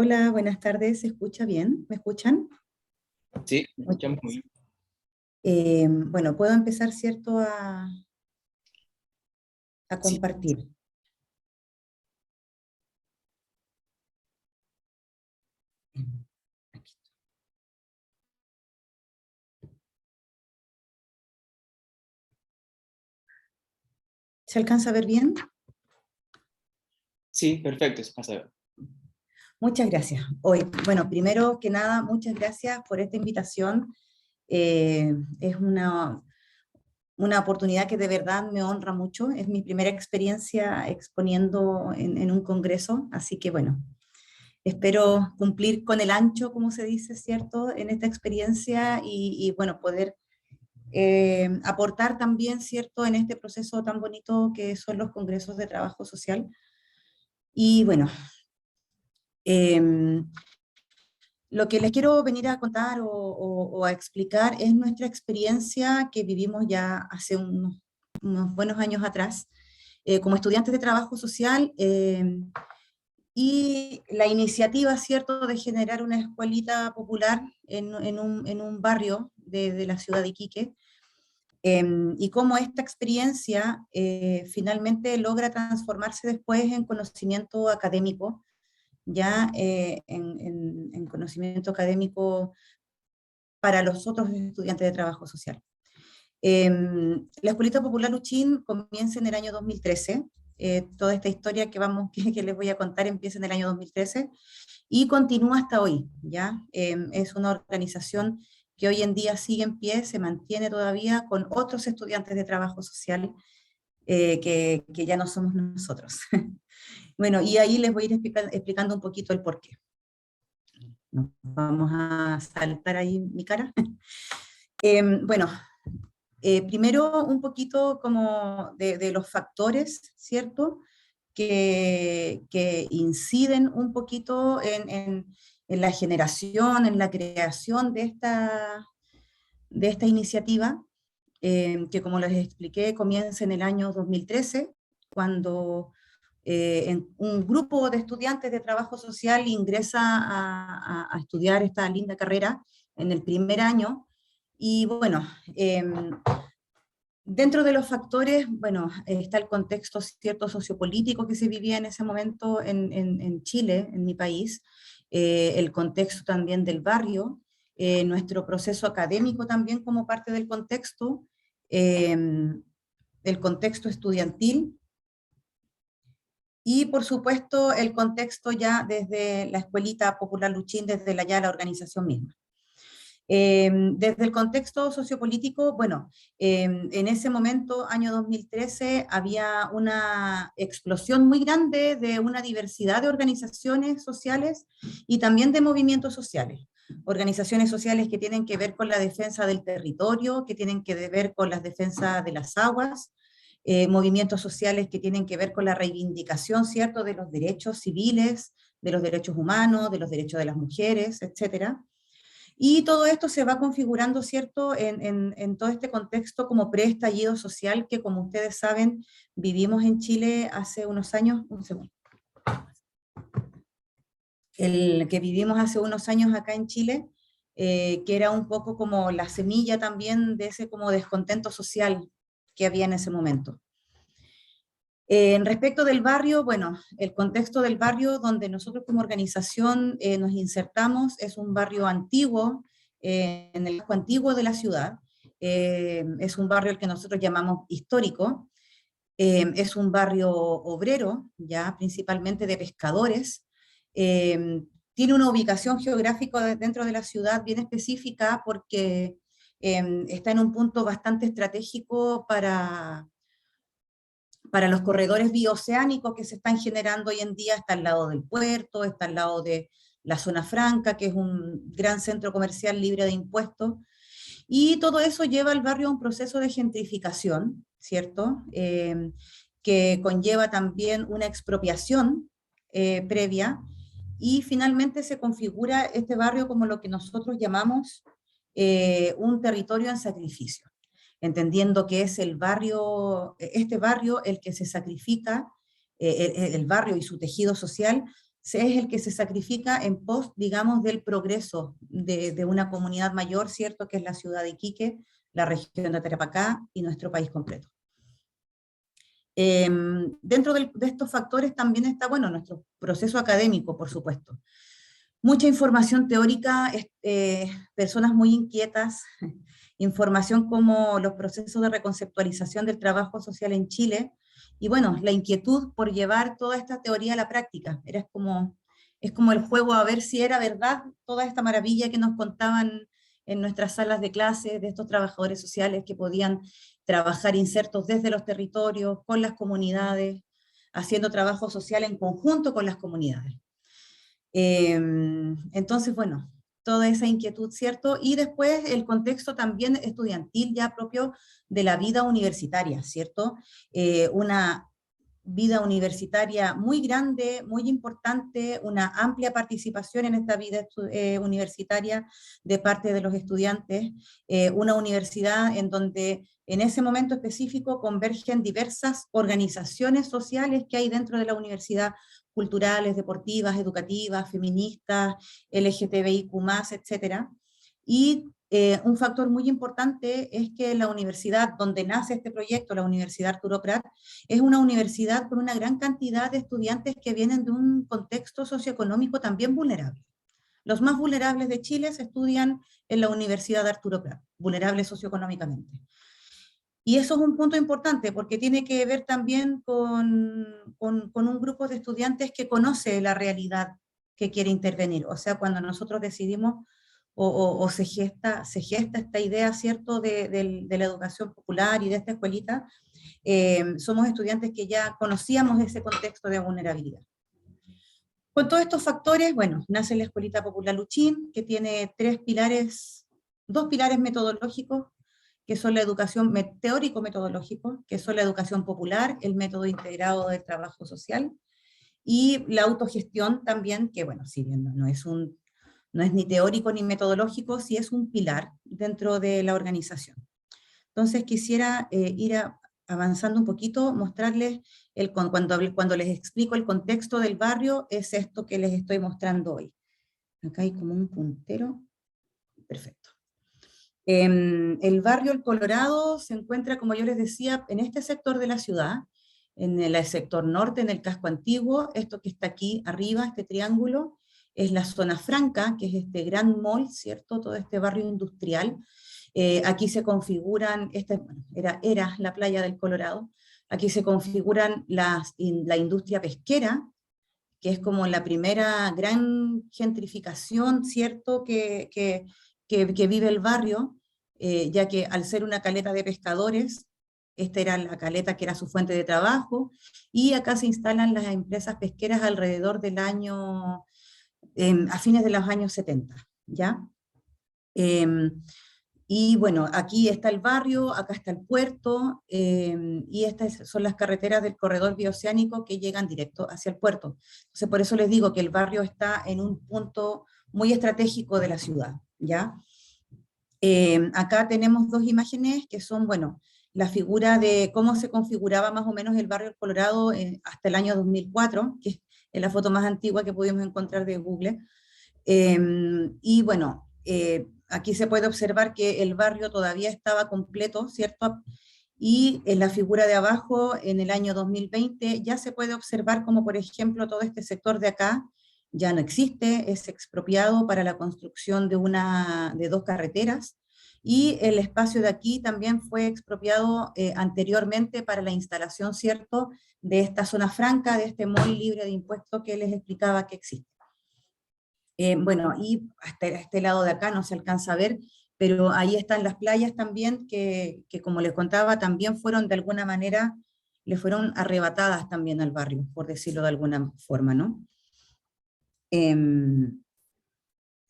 Hola, buenas tardes. ¿Se escucha bien? ¿Me escuchan? Sí, Muchas escuchamos muy gracias. bien. Bueno, puedo empezar, ¿cierto?, a Sí, compartir. Aquí. ¿Se alcanza a ver bien? sí, perfecto, se pasa a ver. Muchas gracias. Hoy, bueno, primero que nada, muchas gracias por esta invitación. Es una oportunidad que de verdad me honra mucho. Es mi primera experiencia exponiendo en un congreso, así que bueno, espero cumplir con el ancho, como se dice, ¿cierto?, en esta experiencia y bueno, poder aportar también, ¿cierto?, en este proceso tan bonito que son los congresos de trabajo social. Y bueno, eh, lo que les quiero venir a contar o a explicar es nuestra experiencia que vivimos ya hace unos buenos años atrás, como estudiantes de trabajo social, y la iniciativa, ¿cierto?, de generar una escuelita popular en un barrio de la ciudad de Iquique. Y cómo esta experiencia finalmente logra transformarse después en conocimiento académico, ya en conocimiento académico para los otros estudiantes de trabajo social. La Escuelita Popular Uchín comienza en el año 2013. Toda esta historia que les voy a contar empieza en el año 2013 y continúa hasta hoy, ¿ya? Es una organización que hoy en día sigue en pie, se mantiene todavía con otros estudiantes de trabajo social que ya no somos nosotros. Bueno, y ahí les voy a ir explicando un poquito el porqué. Vamos a saltar ahí mi cara. Bueno, primero un poquito como de los factores, ¿cierto?, que inciden un poquito en la generación, en la creación de esta iniciativa, que como les expliqué, comienza en el año 2013, cuando un grupo de estudiantes de trabajo social ingresa a estudiar esta linda carrera en el primer año. Y bueno, dentro de los factores, bueno, está el contexto cierto sociopolítico que se vivía en ese momento en Chile, en mi país, el contexto también del barrio, nuestro proceso académico también como parte del contexto, eh, el contexto estudiantil y por supuesto el contexto ya desde la Escuelita Popular Luchín, desde la organización misma. Desde el contexto sociopolítico, bueno, en ese momento, año 2013, había una explosión muy grande de una diversidad de organizaciones sociales y también de movimientos sociales. Organizaciones sociales que tienen que ver con la defensa del territorio, que tienen que ver con la defensa de las aguas, movimientos sociales que tienen que ver con la reivindicación, ¿cierto?, de los derechos civiles, de los derechos humanos, de los derechos de las mujeres, etcétera. Y todo esto se va configurando, ¿cierto?, en todo este contexto como preestallido social que, como ustedes saben, vivimos en Chile hace unos años, un segundo, el que vivimos hace unos años acá en Chile, que era un poco como la semilla también de ese como descontento social que había en ese momento. En respecto del barrio, bueno, el contexto del barrio donde nosotros como organización nos insertamos es un barrio antiguo, en el casco antiguo de la ciudad. Es un barrio al que nosotros llamamos histórico. Es un barrio obrero, ya principalmente de pescadores. Tiene una ubicación geográfica dentro de la ciudad bien específica porque está en un punto bastante estratégico para los corredores bioceánicos que se están generando hoy en día. Está al lado del puerto, está al lado de la zona franca, que es un gran centro comercial libre de impuestos, y todo eso lleva al barrio a un proceso de gentrificación, ¿cierto? Que conlleva también una expropiación previa, y finalmente se configura este barrio como lo que nosotros llamamos un territorio en sacrificio, entendiendo que es este barrio el que se sacrifica, el barrio y su tejido social, es el que se sacrifica en pos, digamos, del progreso de una comunidad mayor, ¿cierto?, que es la ciudad de Iquique, la región de Tarapacá y nuestro país completo. Dentro de estos factores también está, bueno, nuestro proceso académico, por supuesto. Mucha información teórica, personas muy inquietas, información como los procesos de reconceptualización del trabajo social en Chile, y bueno, la inquietud por llevar toda esta teoría a la práctica. Es como el juego a ver si era verdad toda esta maravilla que nos contaban en nuestras salas de clase de estos trabajadores sociales que podían trabajar insertos desde los territorios, con las comunidades, haciendo trabajo social en conjunto con las comunidades. Entonces, bueno, toda esa inquietud, ¿cierto? Y después el contexto también estudiantil ya propio de la vida universitaria, ¿cierto? Una vida universitaria muy grande, muy importante, una amplia participación en esta vida universitaria de parte de los estudiantes, una universidad en donde en ese momento específico convergen diversas organizaciones sociales que hay dentro de la universidad, culturales, deportivas, educativas, feministas, LGTBIQ+, etcétera. Y un factor muy importante es que la universidad donde nace este proyecto, la Universidad Arturo Prat, es una universidad con una gran cantidad de estudiantes que vienen de un contexto socioeconómico también vulnerable. Los más vulnerables de Chile se estudian en la Universidad Arturo Prat, vulnerables socioeconómicamente. Y eso es un punto importante porque tiene que ver también con un grupo de estudiantes que conoce la realidad que quiere intervenir. O sea, cuando nosotros decidimos o se gesta esta idea, ¿cierto?, de la educación popular y de esta escuelita, somos estudiantes que ya conocíamos ese contexto de vulnerabilidad. Con todos estos factores, bueno, nace la Escuelita Popular Luchín, que tiene dos pilares metodológicos, que son la educación teórico-metodológico, que son la educación popular, el método integrado del trabajo social, y la autogestión también, que bueno, si bien no es ni teórico ni metodológico, sí es un pilar dentro de la organización. Entonces quisiera ir avanzando un poquito, mostrarles, cuando les explico el contexto del barrio, es esto que les estoy mostrando hoy. Acá hay como un puntero, perfecto. El barrio El Colorado se encuentra, como yo les decía, en este sector de la ciudad, en el sector norte, en el casco antiguo. Esto que está aquí arriba, este triángulo, es la zona franca, que es este gran mall, ¿cierto? Todo este barrio industrial. Aquí se configuran, era la playa del Colorado, aquí se configuran la industria pesquera, que es como la primera gran gentrificación, ¿cierto?, que vive el barrio, ya que al ser una caleta de pescadores, esta era la caleta que era su fuente de trabajo, y acá se instalan las empresas pesqueras alrededor del año, a fines de los años 70, ¿ya? Y bueno, aquí está el barrio, acá está el puerto, y estas son las carreteras del corredor bioceánico que llegan directo hacia el puerto. Entonces, por eso les digo que el barrio está en un punto muy estratégico de la ciudad, ¿ya? Acá tenemos dos imágenes que son, bueno, la figura de cómo se configuraba más o menos el barrio del Colorado hasta el año 2004, que es la foto más antigua que pudimos encontrar de Google. Y bueno, aquí se puede observar que el barrio todavía estaba completo, ¿cierto? Y en la figura de abajo, en el año 2020, ya se puede observar como, por ejemplo, todo este sector de acá ya no existe, es expropiado para la construcción de dos carreteras, y el espacio de aquí también fue expropiado anteriormente para la instalación, ¿cierto?, de esta zona franca, de este mall libre de impuestos que les explicaba que existe. Bueno, y hasta este lado de acá no se alcanza a ver, pero ahí están las playas también, que como les contaba, también fueron de alguna manera, le fueron arrebatadas también al barrio, por decirlo de alguna forma, ¿no?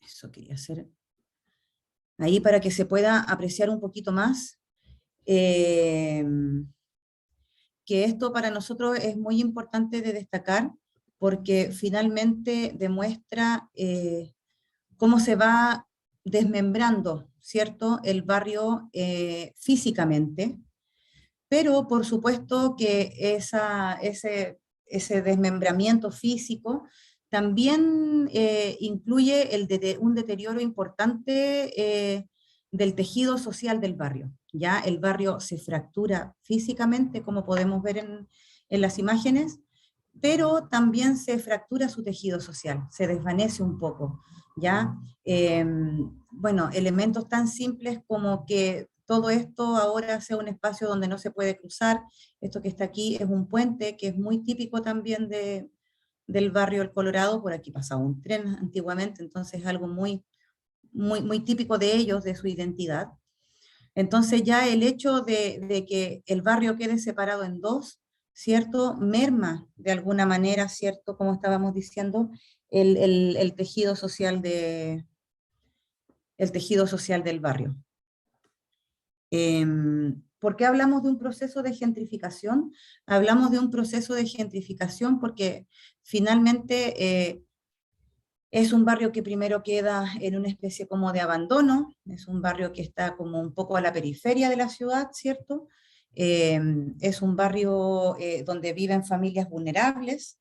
Eso quería hacer. Ahí para que se pueda apreciar un poquito más, que esto para nosotros es muy importante de destacar, porque finalmente demuestra cómo se va desmembrando, ¿cierto?, el barrio físicamente, pero por supuesto que ese desmembramiento físico también incluye un deterioro importante del tejido social del barrio. Ya el barrio se fractura físicamente, como podemos ver en las imágenes, pero también se fractura su tejido social, se desvanece un poco, ¿ya? Bueno, elementos tan simples como que todo esto ahora sea un espacio donde no se puede cruzar. Esto que está aquí es un puente que es muy típico también del barrio El Colorado. Por aquí pasaba un tren antiguamente, entonces es algo muy típico de ellos, de su identidad. Entonces ya el hecho de que el barrio quede separado en dos, ¿cierto? Merma de alguna manera, ¿cierto? Como estábamos diciendo, el tejido social el tejido social del barrio. ¿Por qué hablamos de un proceso de gentrificación? Hablamos de un proceso de gentrificación porque finalmente es un barrio que primero queda en una especie como de abandono, es un barrio que está como un poco a la periferia de la ciudad, ¿cierto? Es un barrio donde viven familias vulnerables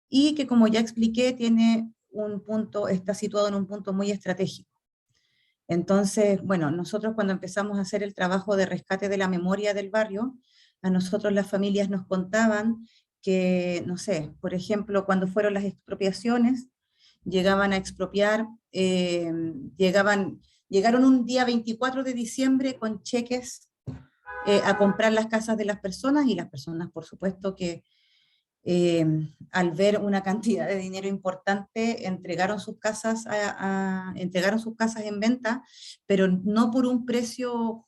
y que, como ya expliqué, tiene un punto, está situado en un punto muy estratégico. Entonces, bueno, nosotros cuando empezamos a hacer el trabajo de rescate de la memoria del barrio, a nosotros las familias nos contaban que, no sé, por ejemplo, cuando fueron las expropiaciones, llegaban a expropiar, llegaron un día 24 de diciembre con cheques a comprar las casas de las personas, y las personas, por supuesto, que eh, al ver una cantidad de dinero importante, entregaron sus casas en venta, pero no por un precio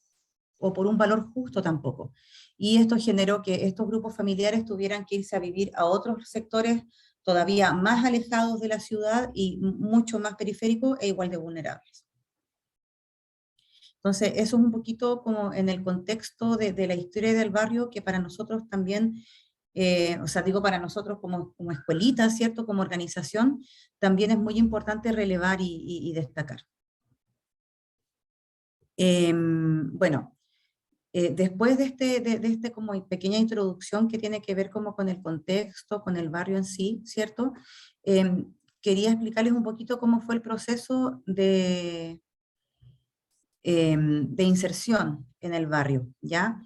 o por un valor justo tampoco. Y esto generó que estos grupos familiares tuvieran que irse a vivir a otros sectores todavía más alejados de la ciudad y mucho más periféricos e igual de vulnerables. Entonces, eso es un poquito como en el contexto de la historia del barrio, que para nosotros también, o sea, digo para nosotros como escuelita, ¿cierto? Como organización, también es muy importante relevar y destacar. Bueno, después de este como pequeña introducción que tiene que ver como con el contexto, con el barrio en sí, ¿cierto? Quería explicarles un poquito cómo fue el proceso de inserción en el barrio, ¿ya?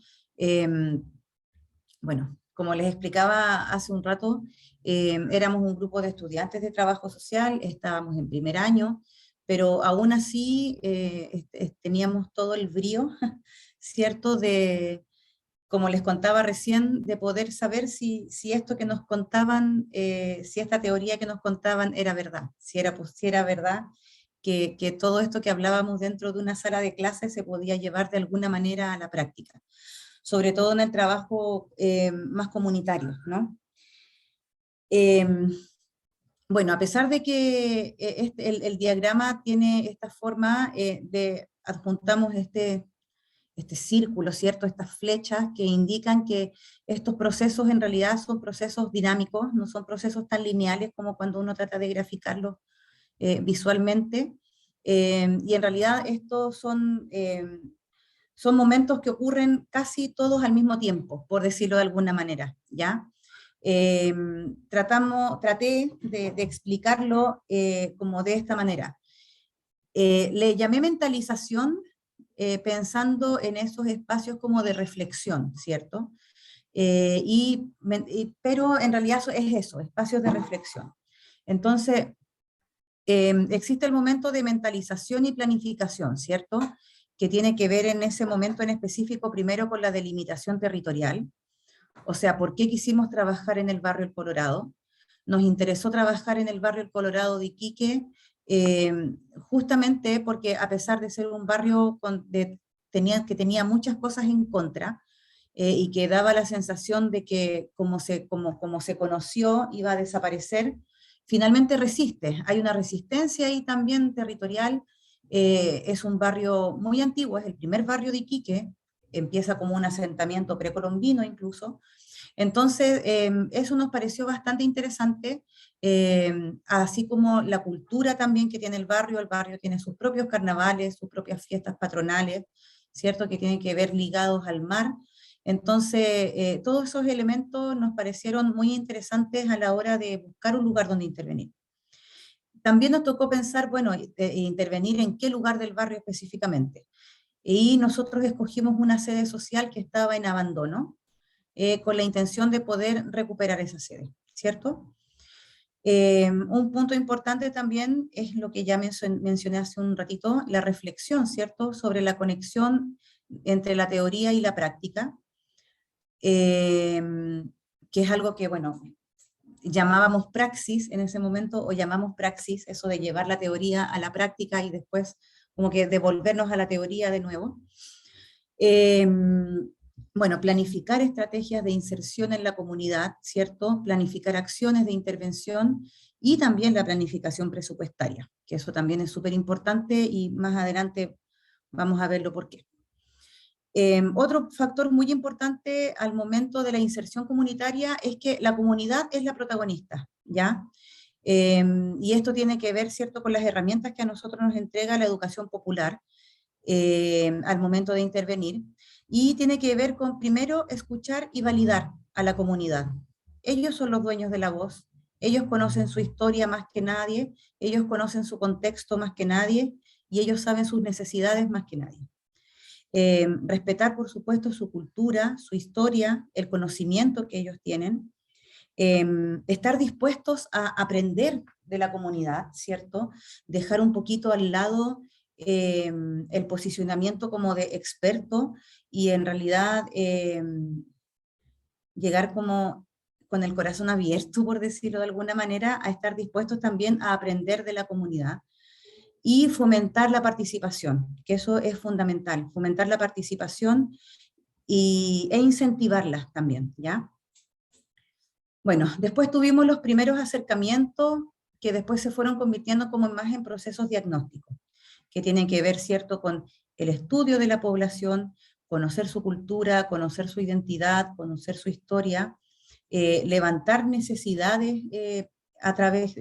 Bueno, como les explicaba hace un rato, éramos un grupo de estudiantes de trabajo social, estábamos en primer año, pero aún así teníamos todo el brío, ¿cierto? Como les contaba recién, de poder saber si esto que nos contaban, si esta teoría que nos contaban era verdad, si era verdad que todo esto que hablábamos dentro de una sala de clases se podía llevar de alguna manera a la práctica, sobre todo en el trabajo más comunitario, ¿no? Eh, bueno, a pesar de que el diagrama tiene esta forma adjuntamos este círculo, ¿cierto? Estas flechas que indican que estos procesos en realidad son procesos dinámicos, no son procesos tan lineales como cuando uno trata de graficarlos visualmente. Y en realidad estos son momentos que ocurren casi todos al mismo tiempo, por decirlo de alguna manera, ¿ya? Traté de explicarlo como de esta manera. Le llamé mentalización pensando en esos espacios como de reflexión, ¿cierto? Pero en realidad es eso, espacios de reflexión. Entonces, existe el momento de mentalización y planificación, ¿cierto? Que tiene que ver en ese momento en específico primero con la delimitación territorial, o sea, ¿por qué quisimos trabajar en el barrio El Colorado? Nos interesó trabajar en el barrio El Colorado de Iquique, justamente porque a pesar de ser un barrio que tenía muchas cosas en contra, y que daba la sensación de que como se conoció iba a desaparecer, finalmente resiste. Hay una resistencia ahí también territorial. Es un barrio muy antiguo, es el primer barrio de Iquique, empieza como un asentamiento precolombino incluso. Entonces, eso nos pareció bastante interesante, así como la cultura también que tiene el barrio tiene sus propios carnavales, sus propias fiestas patronales, ¿cierto? Que tienen que ver ligados al mar, Entonces, todos esos elementos nos parecieron muy interesantes a la hora de buscar un lugar donde intervenir. También nos tocó pensar, bueno, intervenir en qué lugar del barrio específicamente. Y nosotros escogimos una sede social que estaba en abandono, con la intención de poder recuperar esa sede, ¿cierto? Un punto importante también es lo que ya mencioné hace un ratito, la reflexión, ¿cierto?, sobre la conexión entre la teoría y la práctica, que es algo que, bueno, llamábamos praxis en ese momento, o llamamos praxis, eso de llevar la teoría a la práctica y después como que devolvernos a la teoría de nuevo. Bueno, planificar estrategias de inserción en la comunidad, ¿cierto? Planificar acciones de intervención y también la planificación presupuestaria, que eso también es súper importante y más adelante vamos a verlo por qué. Otro factor muy importante al momento de la inserción comunitaria es que la comunidad es la protagonista, ¿ya? Y esto tiene que ver, ¿cierto?, con las herramientas que a nosotros nos entrega la educación popular al momento de intervenir, y tiene que ver con, primero, escuchar y validar a la comunidad. Ellos son los dueños de la voz, ellos conocen su historia más que nadie, ellos conocen su contexto más que nadie, y ellos saben sus necesidades más que nadie. Respetar, por supuesto, su cultura, su historia, el conocimiento que ellos tienen, estar dispuestos a aprender de la comunidad, ¿cierto? Dejar un poquito al lado el posicionamiento como de experto y en realidad llegar como con el corazón abierto, por decirlo de alguna manera, a estar dispuestos también a aprender de la comunidad y fomentar la participación, que eso es fundamental, fomentar la participación e incentivarla también, ¿ya? Bueno, después tuvimos los primeros acercamientos que después se fueron convirtiendo como más en procesos diagnósticos, que tienen que ver, ¿cierto?, con el estudio de la población, conocer su cultura, conocer su identidad, conocer su historia, levantar necesidades a través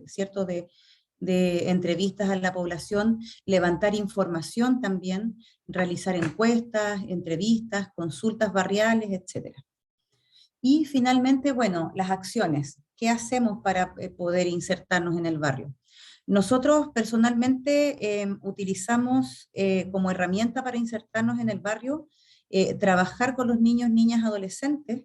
¿cierto?, de entrevistas a la población, levantar información también, realizar encuestas, entrevistas, consultas barriales, etc. Y finalmente, bueno, las acciones. ¿Qué hacemos para poder insertarnos en el barrio? Nosotros personalmente utilizamos como herramienta para insertarnos en el barrio, trabajar con los niños, niñas, adolescentes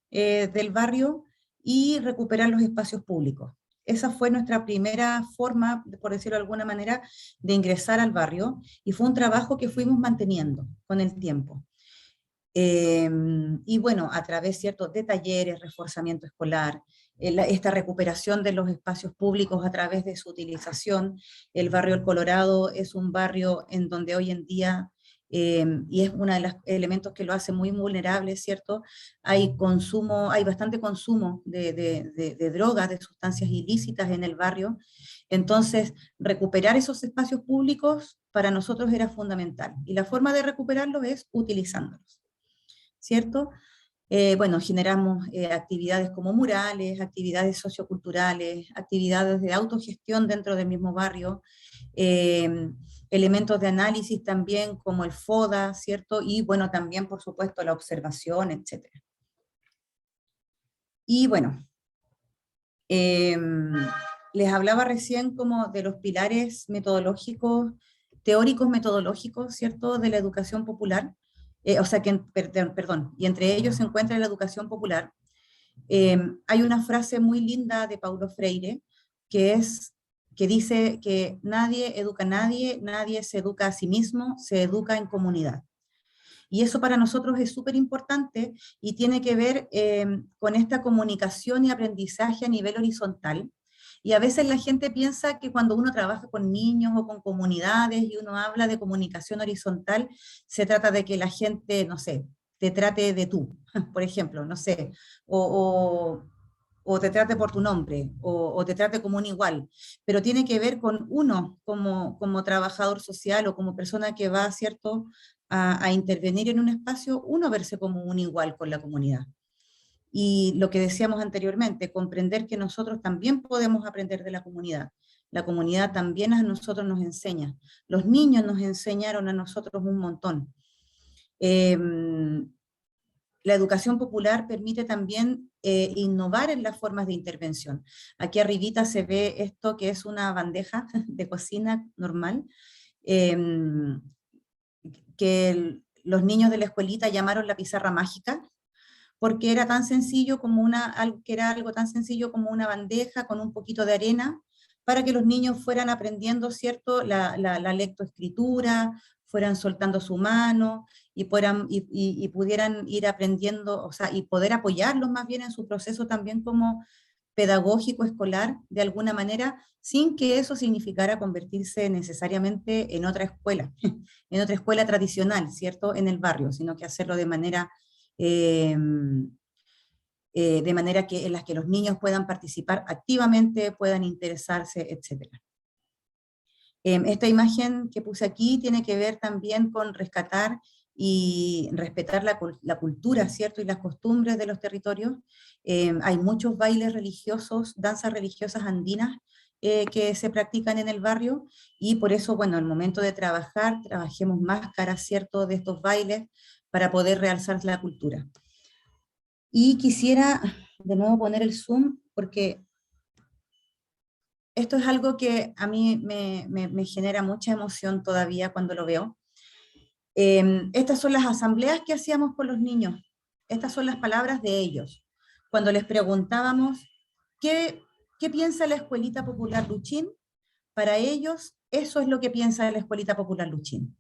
del barrio y recuperar los espacios públicos. Esa fue nuestra primera forma, por decirlo de alguna manera, de ingresar al barrio, y fue un trabajo que fuimos manteniendo con el tiempo. Y bueno, a través, ¿cierto?, de talleres, reforzamiento escolar, esta recuperación de los espacios públicos a través de su utilización. El barrio El Colorado es un barrio en donde hoy en día, y es uno de los elementos que lo hace muy vulnerable, ¿cierto?, hay consumo, hay bastante consumo de drogas, de sustancias ilícitas en el barrio. Entonces, recuperar esos espacios públicos para nosotros era fundamental, y la forma de recuperarlos es utilizándolos, ¿cierto? Bueno, generamos actividades como murales, actividades socioculturales, actividades de autogestión dentro del mismo barrio, elementos de análisis también como el FODA, ¿cierto? Y bueno, también por supuesto la observación, etc. Y bueno, les hablaba recién como de los pilares metodológicos, teóricos metodológicos, ¿cierto?, de la educación popular. O sea, que, perdón, y entre ellos se encuentra la educación popular. Hay una frase muy linda de Paulo Freire que dice que nadie educa a nadie, nadie se educa a sí mismo, se educa en comunidad. Y eso para nosotros es súper importante y tiene que ver con esta comunicación y aprendizaje a nivel horizontal. Y a veces la gente piensa que cuando uno trabaja con niños o con comunidades y uno habla de comunicación horizontal, se trata de que la gente, no sé, te trate de tú, por ejemplo, no sé, o te trate por tu nombre, o te trate como un igual, pero tiene que ver con uno como trabajador social o como persona que va, ¿cierto?, a intervenir en un espacio, uno verse como un igual con la comunidad. Y lo que decíamos anteriormente, comprender que nosotros también podemos aprender de la comunidad también a nosotros nos enseña, los niños nos enseñaron a nosotros un montón. la educación popular permite también innovar en las formas de intervención. Aquí arribita se ve esto que es una bandeja de cocina normal, eh, los niños de la escuelita llamaron la pizarra mágica, porque era tan sencillo como que era algo tan sencillo como una bandeja con un poquito de arena, para que los niños fueran aprendiendo, ¿cierto?, la lectoescritura, fueran soltando su mano, y pudieran ir aprendiendo, o sea, y poder apoyarlos más bien en su proceso también como pedagógico escolar, de alguna manera, sin que eso significara convertirse necesariamente en otra escuela, en otra escuela tradicional, ¿cierto?, en el barrio, sino que hacerlo eh, de manera que, en las que los niños puedan participar activamente, puedan interesarse, etc. Esta imagen que puse aquí tiene que ver también con rescatar y respetar la cultura, ¿cierto? Y las costumbres de los territorios. Hay muchos bailes religiosos, danzas religiosas andinas que se practican en el barrio, y por eso, bueno, al momento de trabajar, trabajemos máscaras, ¿cierto?, de estos bailes para poder realzar la cultura. Y quisiera de nuevo poner el zoom, porque esto es algo que a mí me genera mucha emoción todavía cuando lo veo. Estas son las asambleas que hacíamos con los niños. Estas son las palabras de ellos. Cuando les preguntábamos, ¿qué piensa la Escuelita Popular Luchín? Para ellos, eso es lo que piensa la Escuelita Popular Luchín.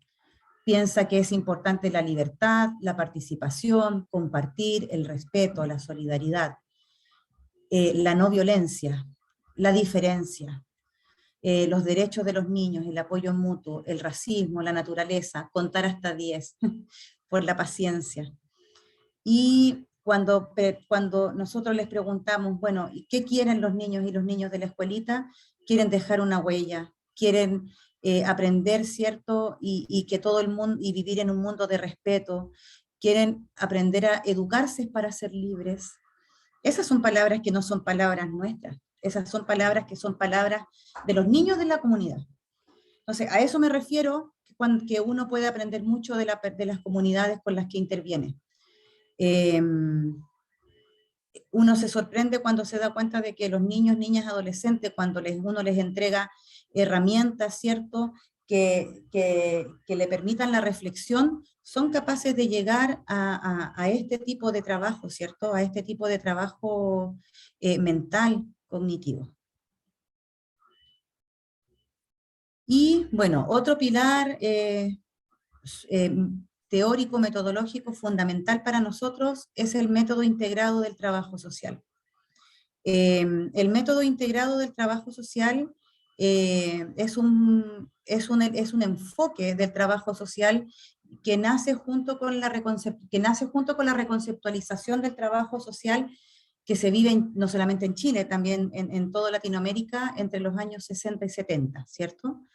Piensa que es importante la libertad, la participación, compartir, el respeto, la solidaridad, la no violencia, la diferencia, los derechos de los niños, el apoyo mutuo, el racismo, la naturaleza, contar hasta 10, por la paciencia. Y cuando nosotros les preguntamos, bueno, ¿y qué quieren los niños y los niños de la escuelita? Quieren dejar una huella, quieren aprender, ¿cierto? Y que todo el mundo, y vivir en un mundo de respeto, quieren aprender a educarse para ser libres. Esas son palabras que no son palabras nuestras, esas son palabras que son palabras de los niños de la comunidad. Entonces, a eso me refiero, que uno puede aprender mucho de las comunidades con las que interviene. Uno se sorprende cuando se da cuenta de que los niños, niñas, adolescentes, cuando uno les entrega herramientas, ¿cierto?, que le permitan la reflexión, son capaces de llegar a este tipo de trabajo, ¿cierto?, a este tipo de trabajo mental, cognitivo. Y bueno, otro pilar teórico, metodológico, fundamental para nosotros es el método integrado del trabajo social. El método integrado del trabajo social es un enfoque del trabajo social que nace junto con la reconceptualización del trabajo social que se vive no solamente en Chile, también en toda Latinoamérica entre los años 60 y 70, ¿cierto?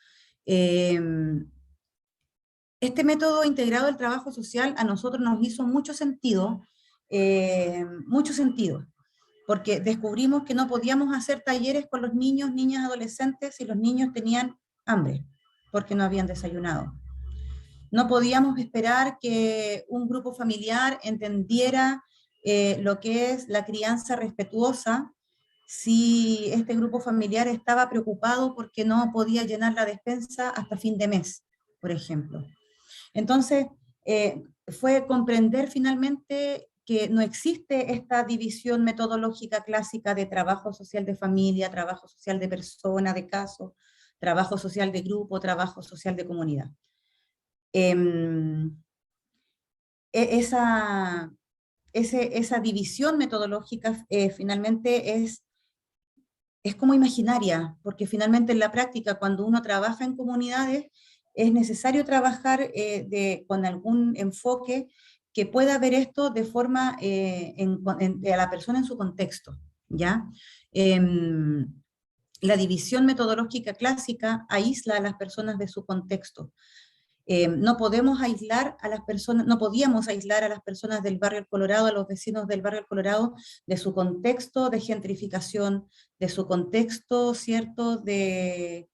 Este método integrado del trabajo social a nosotros nos hizo mucho sentido, porque descubrimos que no podíamos hacer talleres con los niños, niñas, adolescentes si los niños tenían hambre, porque no habían desayunado. No podíamos esperar que un grupo familiar entendiera lo que es la crianza respetuosa si este grupo familiar estaba preocupado porque no podía llenar la despensa hasta fin de mes, por ejemplo. Entonces, fue comprender finalmente que no existe esta división metodológica clásica de trabajo social de familia, trabajo social de persona, de caso, trabajo social de grupo, trabajo social de comunidad. Esa división metodológica finalmente es como imaginaria, porque finalmente en la práctica, cuando uno trabaja en comunidades, es necesario trabajar con algún enfoque que pueda ver esto de forma a la persona en su contexto, ¿ya? La división metodológica clásica aísla a las personas de su contexto. No podemos aislar a las personas, no podíamos aislar a las personas del barrio El Colorado, a los vecinos del barrio El Colorado, de su contexto de gentrificación, de su contexto, ¿cierto?, de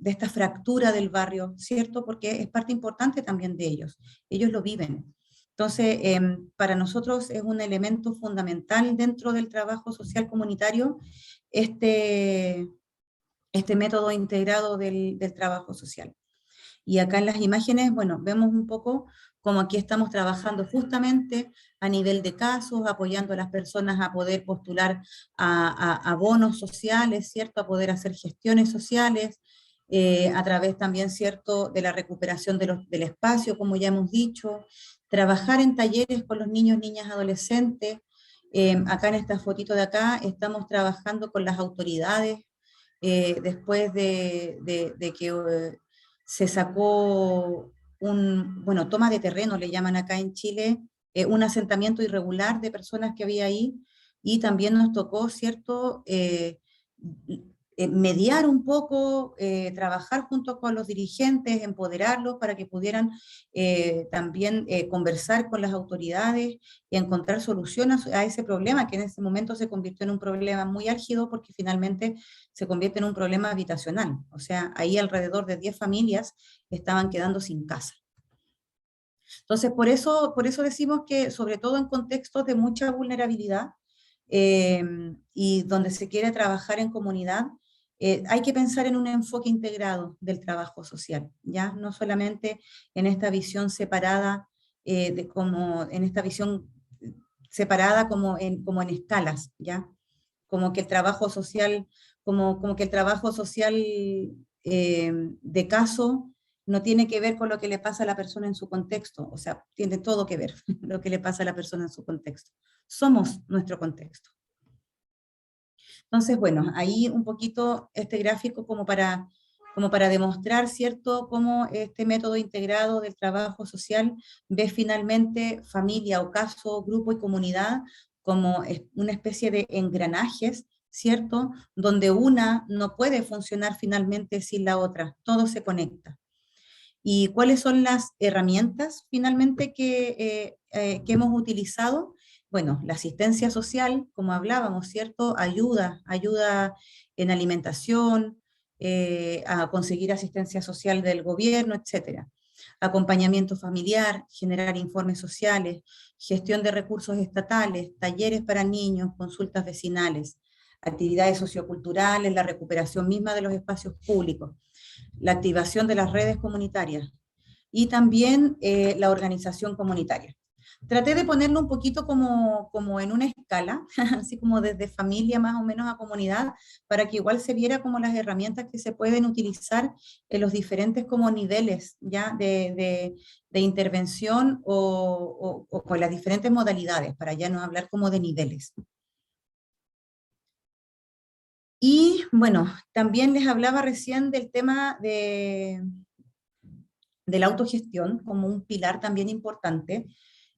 esta fractura del barrio, ¿cierto?, porque es parte importante también de ellos lo viven. Entonces, para nosotros es un elemento fundamental dentro del trabajo social comunitario este, este método integrado del trabajo social. Y acá en las imágenes, bueno, vemos un poco cómo aquí estamos trabajando justamente a nivel de casos, apoyando a las personas a poder postular a bonos sociales, ¿cierto? A poder hacer gestiones sociales, a través también, ¿cierto?, de la recuperación del espacio, como ya hemos dicho, trabajar en talleres con los niños, niñas, adolescentes. Acá en esta fotito de acá estamos trabajando con las autoridades después de que se sacó bueno, toma de terreno, le llaman acá en Chile, un asentamiento irregular de personas que había ahí, y también nos tocó, ¿cierto?, mediar un poco, trabajar junto con los dirigentes, empoderarlos para que pudieran también conversar con las autoridades y encontrar soluciones a ese problema, que en ese momento se convirtió en un problema muy álgido porque finalmente se convierte en un problema habitacional. O sea, ahí alrededor de 10 familias estaban quedando sin casa. Entonces, por eso decimos que, sobre todo en contextos de mucha vulnerabilidad y donde se quiere trabajar en comunidad, hay que pensar en un enfoque integrado del trabajo social, ¿ya? No solamente en esta visión separada, como en esta visión separada como en escalas, ¿ya? Como que el trabajo social, como que el trabajo social de caso no tiene que ver con lo que le pasa a la persona en su contexto, o sea, tiene todo que ver lo que le pasa a la persona en su contexto. Somos nuestro contexto. Entonces, bueno, ahí un poquito este gráfico como para demostrar, ¿cierto?, cómo este método integrado del trabajo social ve finalmente familia o caso, grupo y comunidad como una especie de engranajes, ¿cierto?, donde una no puede funcionar finalmente sin la otra, todo se conecta. ¿Y cuáles son las herramientas finalmente que hemos utilizado? Bueno, la asistencia social, como hablábamos, ¿cierto? Ayuda en alimentación, a conseguir asistencia social del gobierno, etcétera. Acompañamiento familiar, generar informes sociales, gestión de recursos estatales, talleres para niños, consultas vecinales, actividades socioculturales, la recuperación misma de los espacios públicos, la activación de las redes comunitarias y también la organización comunitaria. Traté de ponerlo un poquito como en una escala, así como desde familia más o menos a comunidad, para que igual se viera como las herramientas que se pueden utilizar en los diferentes como niveles ya de intervención o con las diferentes modalidades, para ya no hablar como de niveles. Y bueno, también les hablaba recién del tema de la autogestión como un pilar también importante.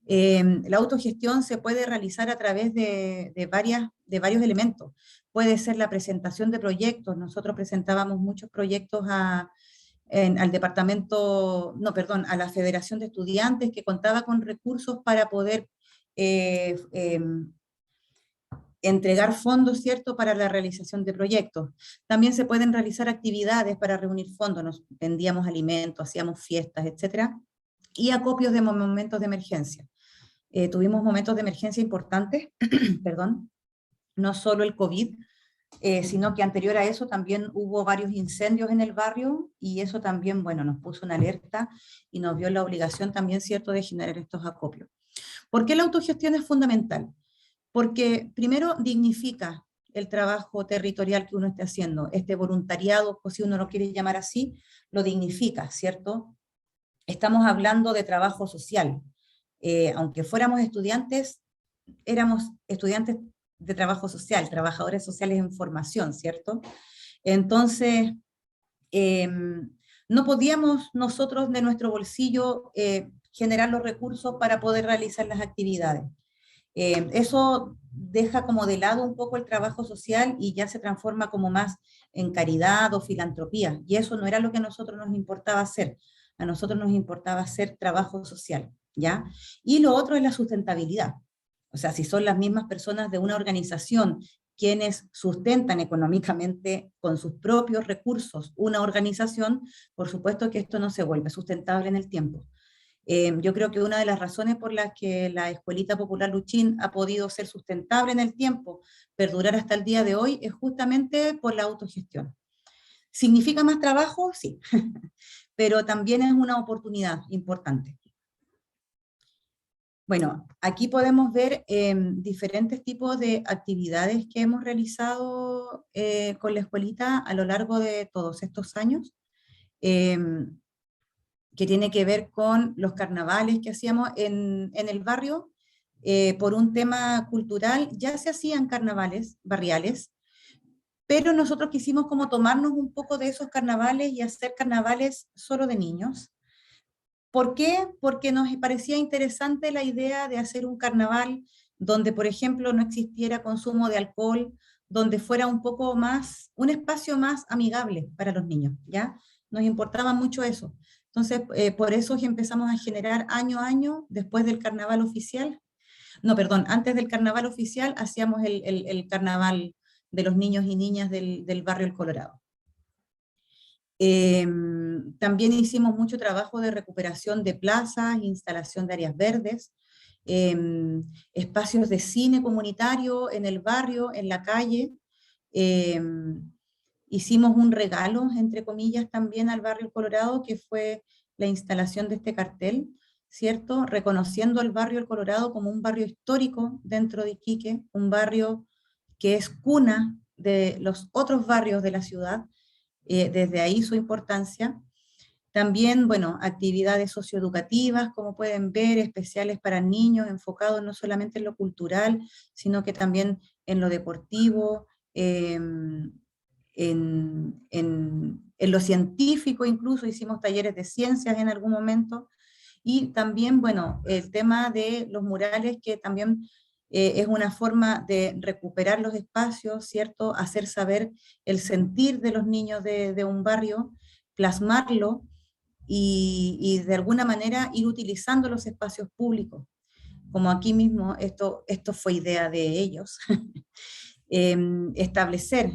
La autogestión se puede realizar a través de varios elementos. Puede ser la presentación de proyectos. Nosotros presentábamos muchos proyectos al departamento, no, perdón, a la Federación de Estudiantes, que contaba con recursos para poder entregar fondos, ¿cierto?, para la realización de proyectos. También se pueden realizar actividades para reunir fondos, nos vendíamos alimentos, hacíamos fiestas, etcétera, y acopios de momentos de emergencia. Tuvimos momentos de emergencia importantes, perdón, no solo el COVID, sino que anterior a eso también hubo varios incendios en el barrio, y eso también, bueno, nos puso una alerta y nos dio la obligación también, ¿cierto?, de generar estos acopios. ¿Por qué la autogestión es fundamental? Porque primero dignifica el trabajo territorial que uno esté haciendo, este voluntariado, o si uno lo quiere llamar así, lo dignifica, ¿cierto? Estamos hablando de trabajo social. Aunque fuéramos estudiantes, éramos estudiantes de trabajo social, trabajadores sociales en formación, ¿cierto? Entonces, no podíamos nosotros de nuestro bolsillo generar los recursos para poder realizar las actividades. Eso deja como de lado un poco el trabajo social y ya se transforma como más en caridad o filantropía, y eso no era lo que a nosotros nos importaba hacer. A nosotros nos importaba hacer trabajo social, ¿ya? Y lo otro es la sustentabilidad. O sea, si son las mismas personas de una organización quienes sustentan económicamente con sus propios recursos una organización, por supuesto que esto no se vuelve sustentable en el tiempo. Yo creo que una de las razones por las que la Escuelita Popular Luchín ha podido ser sustentable en el tiempo, perdurar hasta el día de hoy, es justamente por la autogestión. ¿Significa más trabajo? Sí, pero también es una oportunidad importante. Bueno, aquí podemos ver diferentes tipos de actividades que hemos realizado con la escuelita a lo largo de todos estos años, que tiene que ver con los carnavales que hacíamos en el barrio. Por un tema cultural, ya se hacían carnavales barriales, pero nosotros quisimos como tomarnos un poco de esos carnavales y hacer carnavales solo de niños. ¿Por qué? Porque nos parecía interesante la idea de hacer un carnaval donde, por ejemplo, no existiera consumo de alcohol, donde fuera un poco más, un espacio más amigable para los niños, ¿ya? Nos importaba mucho eso. Entonces, por eso empezamos a generar año a año, después del carnaval oficial, no, perdón, antes del carnaval oficial hacíamos el carnaval de los niños y niñas del barrio El Colorado. También hicimos mucho trabajo de recuperación de plazas, instalación de áreas verdes, espacios de cine comunitario en el barrio, en la calle. Hicimos un regalo, entre comillas, también al barrio El Colorado, que fue la instalación de este cartel, ¿cierto? Reconociendo al barrio El Colorado como un barrio histórico dentro de Iquique, un barrio que es cuna de los otros barrios de la ciudad, desde ahí su importancia. También, bueno, actividades socioeducativas, como pueden ver, especiales para niños, enfocados no solamente en lo cultural, sino que también en lo deportivo, en lo científico incluso, hicimos talleres de ciencias en algún momento, y también, bueno, el tema de los murales, que también es una forma de recuperar los espacios, ¿cierto? Hacer saber el sentir de los niños de un barrio, plasmarlo y de alguna manera ir utilizando los espacios públicos. Como aquí mismo, esto fue idea de ellos. Establecer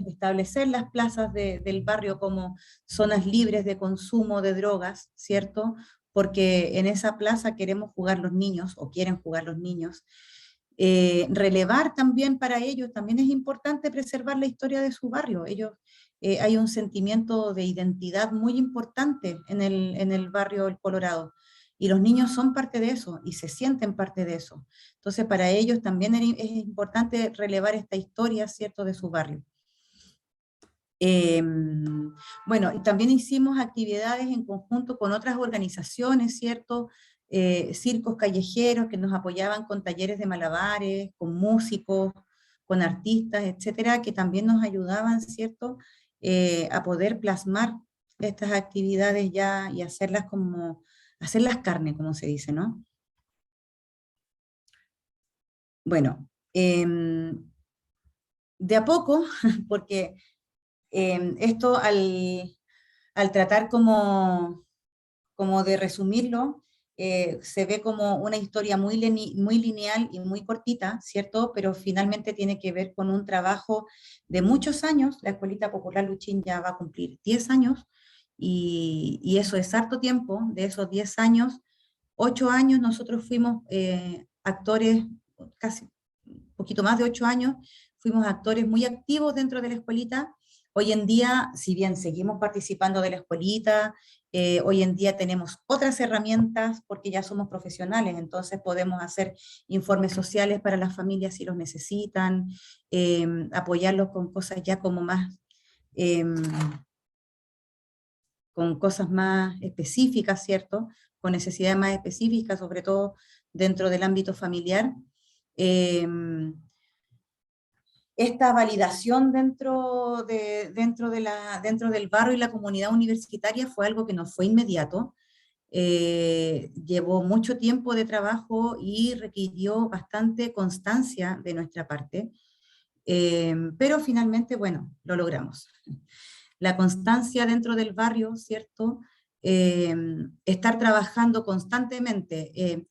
las plazas del barrio como zonas libres de consumo de drogas, ¿cierto? Porque en esa plaza queremos jugar los niños, o quieren jugar los niños. Relevar también para ellos, también es importante preservar la historia de su barrio. Hay un sentimiento de identidad muy importante en el barrio El Colorado, y los niños son parte de eso y se sienten parte de eso. Entonces, para ellos también es importante relevar esta historia, ¿cierto?, de su barrio. Bueno, y también hicimos actividades en conjunto con otras organizaciones, ¿cierto? Circos callejeros que nos apoyaban con talleres de malabares, con músicos, con artistas, etcétera, que también nos ayudaban, ¿cierto?, a poder plasmar estas actividades ya y hacerlas hacerlas carne, como se dice, ¿no? Bueno, de a poco, porque esto al tratar como de resumirlo, se ve como una historia muy lineal y muy cortita, ¿cierto? Pero finalmente tiene que ver con un trabajo de muchos años. La Escuelita Popular Luchín ya va a cumplir 10 años, y eso es harto tiempo. De esos 10 años, 8 años nosotros fuimos actores, casi un poquito más de 8 años, fuimos actores muy activos dentro de la escuelita. Hoy en día, si bien seguimos participando de la escuelita, hoy en día tenemos otras herramientas porque ya somos profesionales, entonces podemos hacer informes sociales para las familias si los necesitan, apoyarlos con cosas ya como más, eh, con cosas más específicas, ¿cierto? Con necesidades más específicas, sobre todo dentro del ámbito familiar. Eh, Esta validación dentro del barrio y la comunidad universitaria fue algo que no fue inmediato. Llevó mucho tiempo de trabajo y requirió bastante constancia de nuestra parte, pero finalmente, bueno, lo logramos. La constancia dentro del barrio, ¿cierto? Estar trabajando constantemente.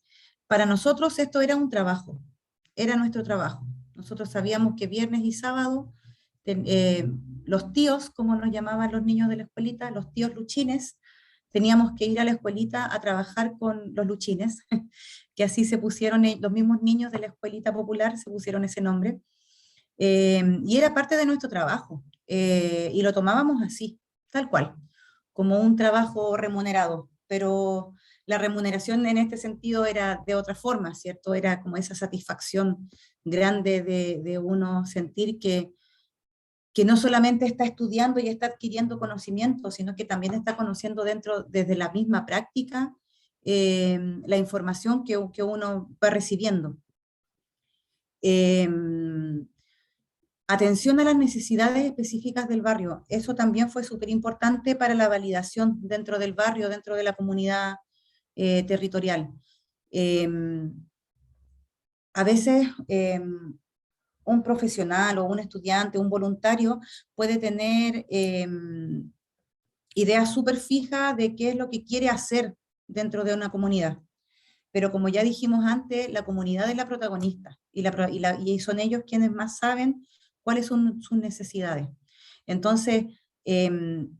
Para nosotros esto era un trabajo, era nuestro trabajo. Nosotros sabíamos que viernes y sábado los tíos, como nos llamaban los niños de la escuelita, los tíos luchines, teníamos que ir a la escuelita a trabajar con los luchines, que así se pusieron, los mismos niños de la escuelita popular se pusieron ese nombre, y era parte de nuestro trabajo, y lo tomábamos así, tal cual, como un trabajo remunerado, pero la remuneración en este sentido era de otra forma, ¿cierto? Era como esa satisfacción grande de uno sentir que no solamente está estudiando y está adquiriendo conocimiento, sino que también está conociendo desde la misma práctica, la información que uno va recibiendo. Eh, Atención a las necesidades específicas del barrio. Eso también fue súper importante para la validación dentro del barrio, dentro de la comunidad territorial. Eh, a veces un profesional o un estudiante, un voluntario, puede tener ideas súper fijas de qué es lo que quiere hacer dentro de una comunidad. Pero como ya dijimos antes, la comunidad es la protagonista y son ellos quienes más saben cuáles son sus necesidades. Entonces,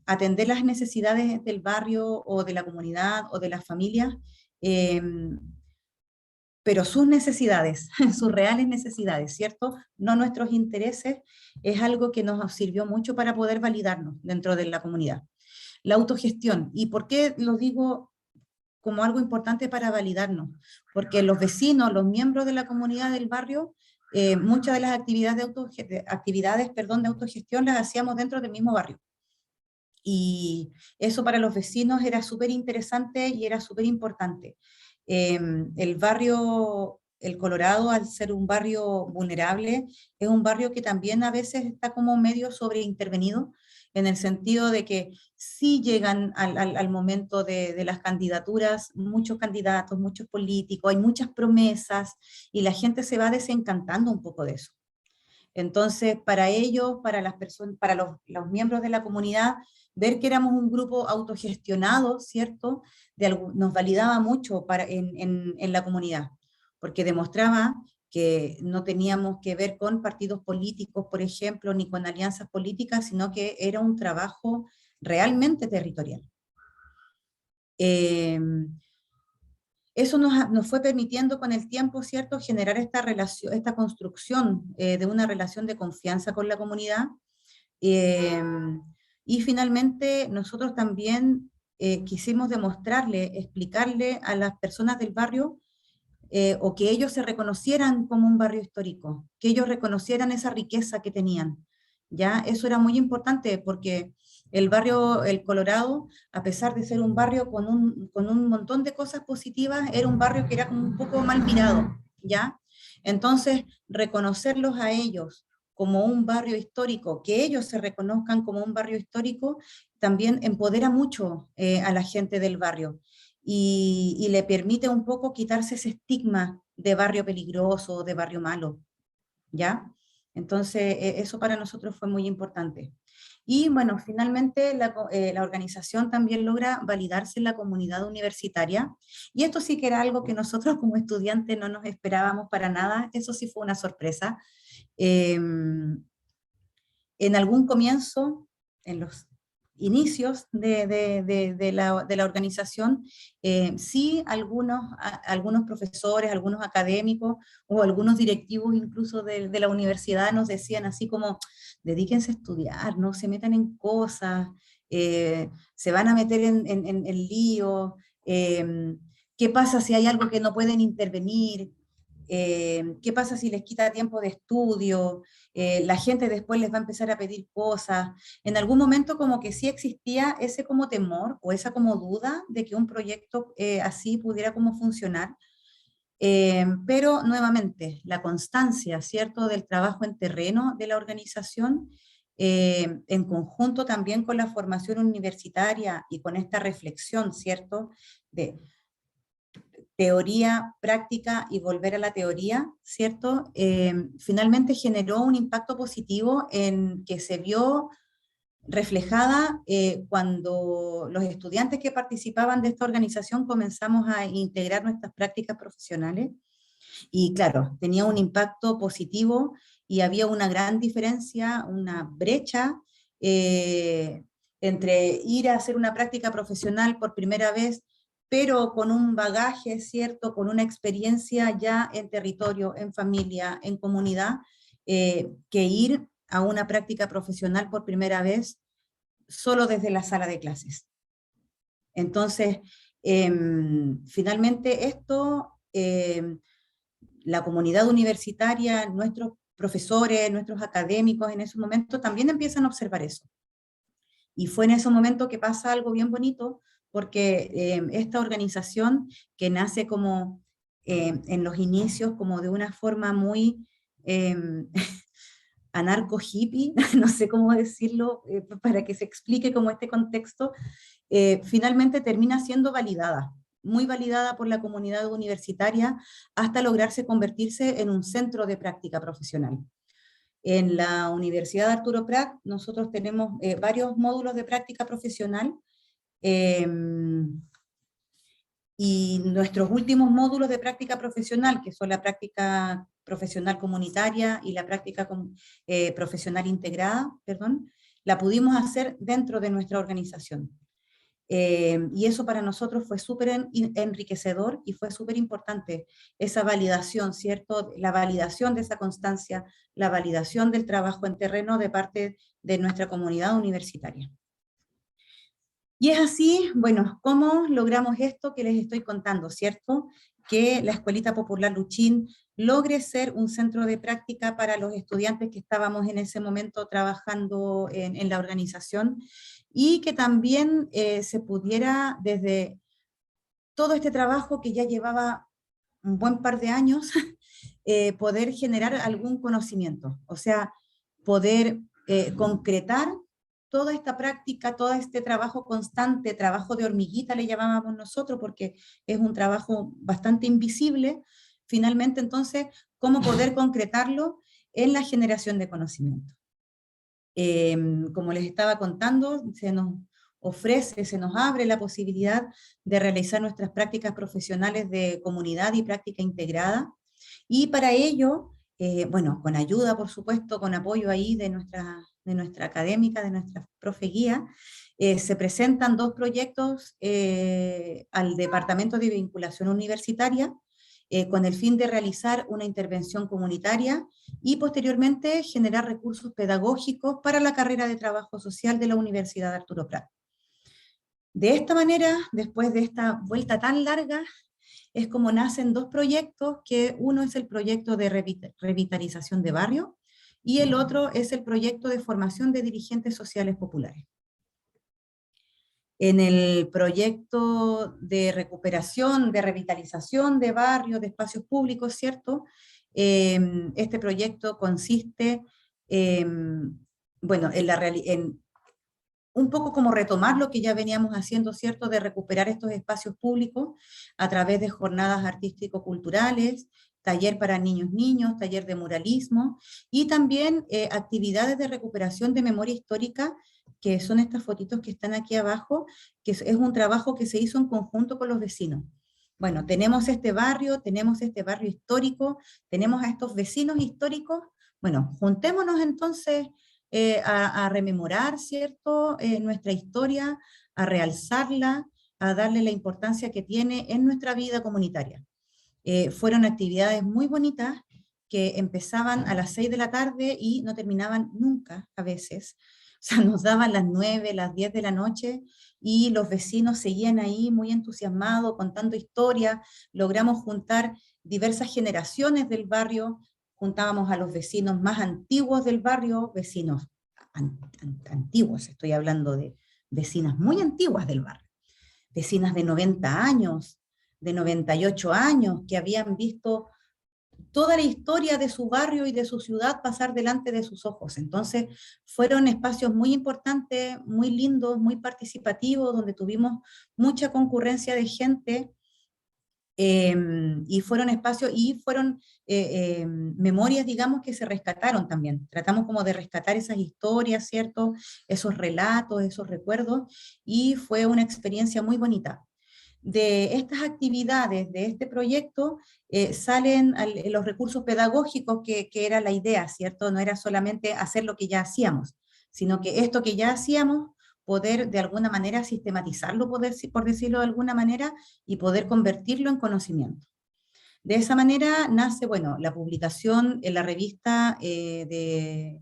atender las necesidades del barrio o de la comunidad o de las familias, eh, pero sus necesidades, sus reales necesidades, ¿cierto? No nuestros intereses, es algo que nos sirvió mucho para poder validarnos dentro de la comunidad. La autogestión, ¿y por qué lo digo como algo importante para validarnos? Porque los vecinos, los miembros de la comunidad del barrio, muchas de las actividades de autogestión las hacíamos dentro del mismo barrio. Y eso para los vecinos era súper interesante y era súper importante. El barrio, el Colorado, al ser un barrio vulnerable, es un barrio que también a veces está como medio sobreintervenido, en el sentido de que sí llegan al momento de las candidaturas, muchos candidatos, muchos políticos, hay muchas promesas, y la gente se va desencantando un poco de eso. Entonces, para ellos, para las personas, para los miembros de la comunidad, ver que éramos un grupo autogestionado, ¿cierto? Nos validaba mucho en la comunidad, porque demostraba que no teníamos que ver con partidos políticos, por ejemplo, ni con alianzas políticas, sino que era un trabajo realmente territorial. Eso nos fue permitiendo con el tiempo, ¿cierto?, generar esta relación, esta construcción de una relación de confianza con la comunidad. Eh, y finalmente nosotros también quisimos demostrarle, explicarle a las personas del barrio, o que ellos se reconocieran como un barrio histórico, que ellos reconocieran esa riqueza que tenían. ¿Ya? Eso era muy importante porque el barrio El Colorado, a pesar de ser un barrio con un montón de cosas positivas, era un barrio que era como un poco mal mirado, ¿ya? Entonces, reconocerlos a ellos como un barrio histórico, que ellos se reconozcan como un barrio histórico, también empodera mucho a la gente del barrio y le permite un poco quitarse ese estigma de barrio peligroso, de barrio malo, ¿ya? Entonces, eso para nosotros fue muy importante. Y bueno, finalmente la organización también logra validarse en la comunidad universitaria, y esto sí que era algo que nosotros como estudiantes no nos esperábamos para nada, eso sí fue una sorpresa. En algún comienzo, en los inicios de la organización, sí algunos profesores, algunos académicos o algunos directivos incluso de la universidad nos decían así como, dedíquense a estudiar, no se metan en cosas, se van a meter en lío, ¿qué pasa si hay algo que no pueden intervenir? ¿Qué pasa si les quita tiempo de estudio? La gente después les va a empezar a pedir cosas. En algún momento como que sí existía ese como temor o esa como duda de que un proyecto así pudiera como funcionar, pero nuevamente la constancia, ¿cierto?, del trabajo en terreno de la organización, en conjunto también con la formación universitaria y con esta reflexión, ¿cierto?, de teoría, práctica y volver a la teoría, ¿cierto? Finalmente generó un impacto positivo en que se vio reflejada cuando los estudiantes que participaban de esta organización comenzamos a integrar nuestras prácticas profesionales, y claro, tenía un impacto positivo y había una gran diferencia, una brecha entre ir a hacer una práctica profesional por primera vez, pero con un bagaje, ¿cierto? Con una experiencia ya en territorio, en familia, en comunidad, que ir a una práctica profesional por primera vez solo desde la sala de clases. Entonces, finalmente esto, la comunidad universitaria, nuestros profesores, nuestros académicos en ese momento también empiezan a observar eso. Y fue en ese momento que pasa algo bien bonito, porque esta organización que nace como en los inicios como de una forma muy anarco-hippie, no sé cómo decirlo, para que se explique como este contexto, finalmente termina siendo validada, muy validada por la comunidad universitaria hasta lograrse convertirse en un centro de práctica profesional. En la Universidad de Arturo Prat nosotros tenemos varios módulos de práctica profesional, eh, y nuestros últimos módulos de práctica profesional, que son la práctica profesional comunitaria y la práctica profesional integrada, perdón, la pudimos hacer dentro de nuestra organización. Y eso para nosotros fue súper enriquecedor y fue súper importante, esa validación, ¿cierto? La validación de esa constancia, la validación del trabajo en terreno de parte de nuestra comunidad universitaria. Y es así, bueno, ¿cómo logramos esto que les estoy contando, cierto? Que la Escuelita Popular Luchín logre ser un centro de práctica para los estudiantes que estábamos en ese momento trabajando en la organización, y que también se pudiera, desde todo este trabajo que ya llevaba un buen par de años, poder generar algún conocimiento, o sea, poder concretar toda esta práctica, todo este trabajo constante, trabajo de hormiguita le llamábamos nosotros, porque es un trabajo bastante invisible, finalmente entonces, cómo poder concretarlo en la generación de conocimiento. Como les estaba contando, se nos ofrece, se nos abre la posibilidad de realizar nuestras prácticas profesionales de comunidad y práctica integrada, y para ello, bueno, con ayuda, por supuesto, con apoyo ahí de nuestra académica, de nuestra profe guía, se presentan dos proyectos al Departamento de Vinculación Universitaria, con el fin de realizar una intervención comunitaria y posteriormente generar recursos pedagógicos para la carrera de trabajo social de la Universidad de Arturo Prat. De esta manera, después de esta vuelta tan larga, es como nacen dos proyectos, que uno es el proyecto de revitalización de barrio y el otro es el proyecto de formación de dirigentes sociales populares. En el proyecto de recuperación, de revitalización de barrios, de espacios públicos, ¿cierto? Este proyecto consiste, bueno, en un poco como retomar lo que ya veníamos haciendo, ¿cierto?, de recuperar estos espacios públicos a través de jornadas artístico-culturales, taller para niños, taller de muralismo, y también actividades de recuperación de memoria histórica, que son estas fotitos que están aquí abajo, que es un trabajo que se hizo en conjunto con los vecinos. Bueno, tenemos este barrio histórico, tenemos a estos vecinos históricos, bueno, juntémonos entonces a rememorar, ¿cierto?, nuestra historia, a realzarla, a darle la importancia que tiene en nuestra vida comunitaria. Fueron actividades muy bonitas que empezaban a las 6 de la tarde y no terminaban nunca, a veces. O sea, nos daban las 9, las 10 de la noche y los vecinos seguían ahí muy entusiasmados, contando historias. Logramos juntar diversas generaciones del barrio, juntábamos a los vecinos más antiguos del barrio, vecinos antiguos, estoy hablando de vecinas muy antiguas del barrio, vecinas de 90 años, de 98 años, que habían visto toda la historia de su barrio y de su ciudad pasar delante de sus ojos. Entonces, fueron espacios muy importantes, muy lindos, muy participativos, donde tuvimos mucha concurrencia de gente, y fueron espacios, y fueron memorias, digamos, que se rescataron también. Tratamos como de rescatar esas historias, ¿cierto? Esos relatos, esos recuerdos, y fue una experiencia muy bonita. De estas actividades, de este proyecto, salen los recursos pedagógicos, que era la idea, ¿cierto? No era solamente hacer lo que ya hacíamos, sino que esto que ya hacíamos, poder de alguna manera sistematizarlo, por decirlo de alguna manera, y poder convertirlo en conocimiento. De esa manera nace, bueno, la publicación en la revista, de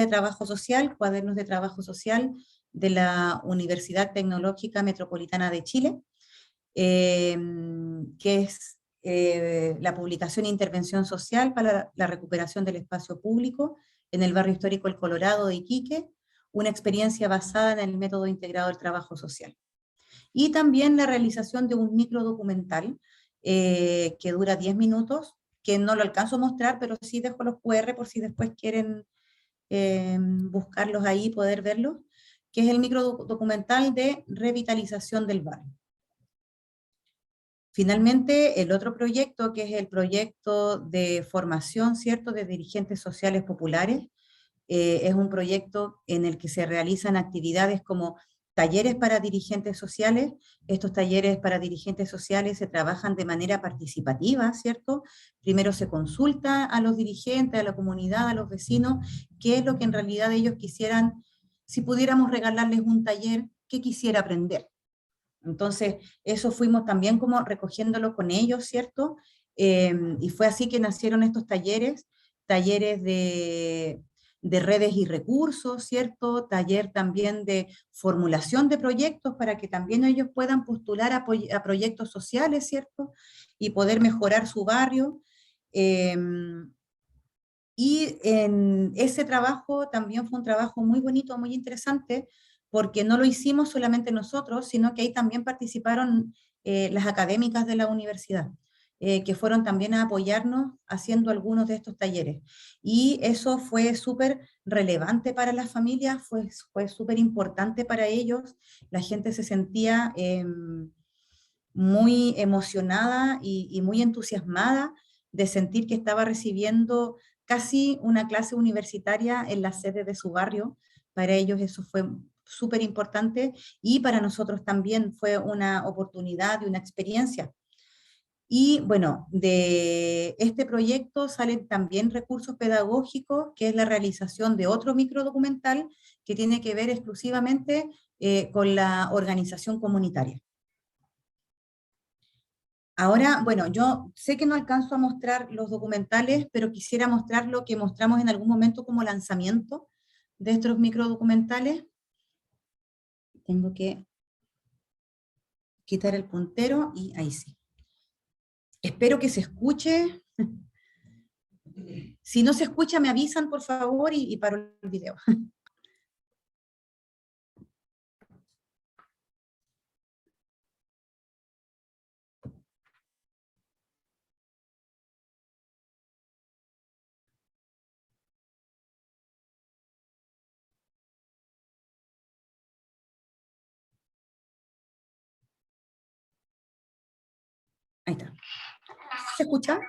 Trabajo Social, Cuadernos de Trabajo Social, de la Universidad Tecnológica Metropolitana de Chile, eh, que es la publicación e intervención social para la recuperación del espacio público en el barrio histórico El Colorado de Iquique, una experiencia basada en el método integrado del trabajo social. Y también la realización de un microdocumental que dura 10 minutos, que no lo alcanzo a mostrar, pero sí dejo los QR por si después quieren buscarlos ahí y poder verlos, que es el microdocumental de revitalización del barrio. Finalmente, el otro proyecto, que es el proyecto de formación, ¿cierto?, de dirigentes sociales populares, es un proyecto en el que se realizan actividades como talleres para dirigentes sociales. Estos talleres para dirigentes sociales se trabajan de manera participativa, ¿cierto? Primero se consulta a los dirigentes, a la comunidad, a los vecinos, qué es lo que en realidad ellos quisieran, si pudiéramos regalarles un taller, qué quisiera aprender. Entonces, eso fuimos también como recogiéndolo con ellos, ¿cierto? Y fue así que nacieron estos talleres de redes y recursos, ¿cierto? Taller también de formulación de proyectos para que también ellos puedan postular a proyectos sociales, ¿cierto? Y poder mejorar su barrio. Eh, y en ese trabajo también fue un trabajo muy bonito, muy interesante, porque no lo hicimos solamente nosotros, sino que ahí también participaron las académicas de la universidad, que fueron también a apoyarnos haciendo algunos de estos talleres. Y eso fue súper relevante para las familias, fue súper importante para ellos, la gente se sentía muy emocionada y muy entusiasmada de sentir que estaba recibiendo casi una clase universitaria en la sede de su barrio. Para ellos eso fue súper importante y para nosotros también fue una oportunidad y una experiencia. Y bueno, de este proyecto salen también recursos pedagógicos, que es la realización de otro microdocumental que tiene que ver exclusivamente con la organización comunitaria. Ahora, bueno, yo sé que no alcanzo a mostrar los documentales, pero quisiera mostrar lo que mostramos en algún momento como lanzamiento de estos microdocumentales. Tengo que quitar el puntero y ahí sí. Espero que se escuche. Si no se escucha, me avisan, por favor, y paro el video. Ahí está. ¿Se escucha?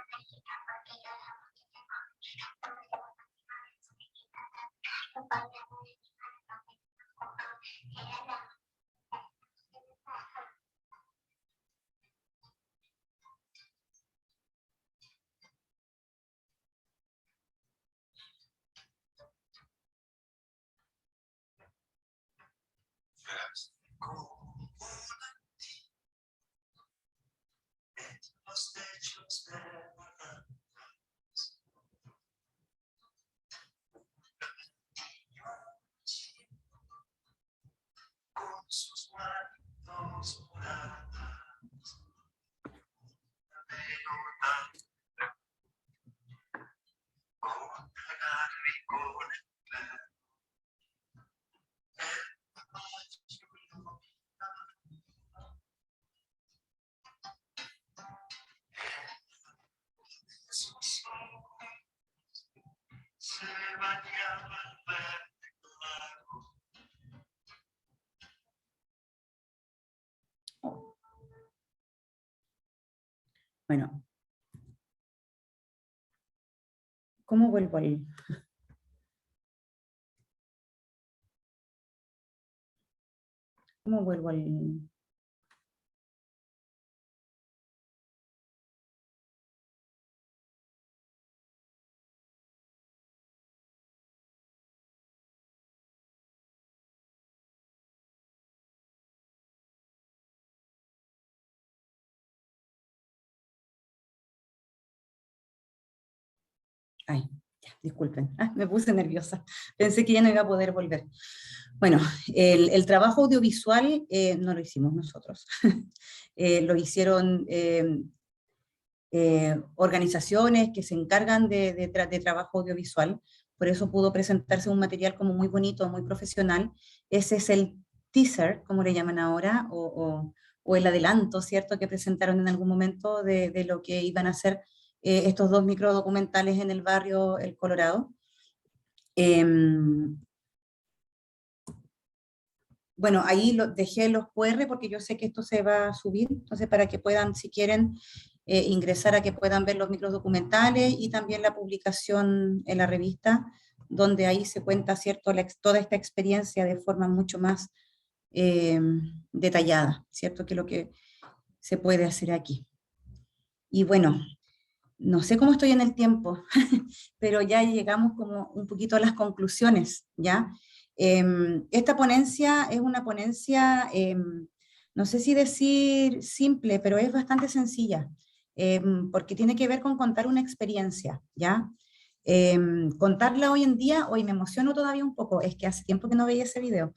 Bueno, ¿cómo vuelvo ahí? ¿Cómo vuelvo al...? Ay, ya, disculpen, me puse nerviosa. Pensé que ya no iba a poder volver. Bueno, el trabajo audiovisual no lo hicimos nosotros. Lo hicieron organizaciones que se encargan de trabajo audiovisual. Por eso pudo presentarse un material como muy bonito, muy profesional. Ese es el teaser, como le llaman ahora, o el adelanto, ¿cierto?, que presentaron en algún momento de lo que iban a hacer estos dos microdocumentales en el barrio El Colorado. Bueno, ahí dejé los QR porque yo sé que esto se va a subir, entonces para que puedan, si quieren, ingresar a que puedan ver los microdocumentales y también la publicación en la revista, donde ahí se cuenta, ¿cierto?, toda esta experiencia de forma mucho más detallada, ¿cierto?, que lo que se puede hacer aquí. Y bueno, no sé cómo estoy en el tiempo, pero ya llegamos como un poquito a las conclusiones, ¿ya? Esta ponencia es una ponencia, no sé si decir simple, pero es bastante sencilla, porque tiene que ver con contar una experiencia, ¿ya? Contarla hoy en día, hoy me emociono todavía un poco, es que hace tiempo que no veía ese video.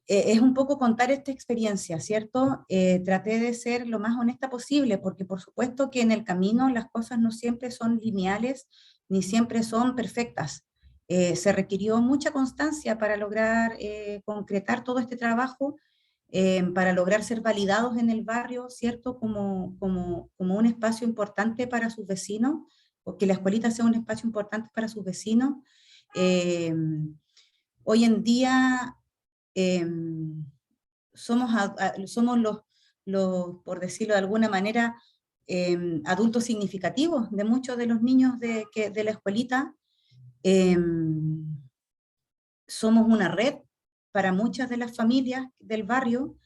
Es un poco contar esta experiencia, ¿cierto? Traté de ser lo más honesta posible, porque por supuesto que en el camino las cosas no siempre son lineales, ni siempre son perfectas. Se requirió mucha constancia para lograr concretar todo este trabajo, para lograr ser validados en el barrio, ¿cierto? Como un espacio importante para sus vecinos, o que la escuelita sea un espacio importante para sus vecinos. Eh, Hoy en día eh, somos por decirlo de alguna manera, adultos significativos de muchos de los niños de la escuelita. Eh, Somos una red para muchas de las familias del barrio,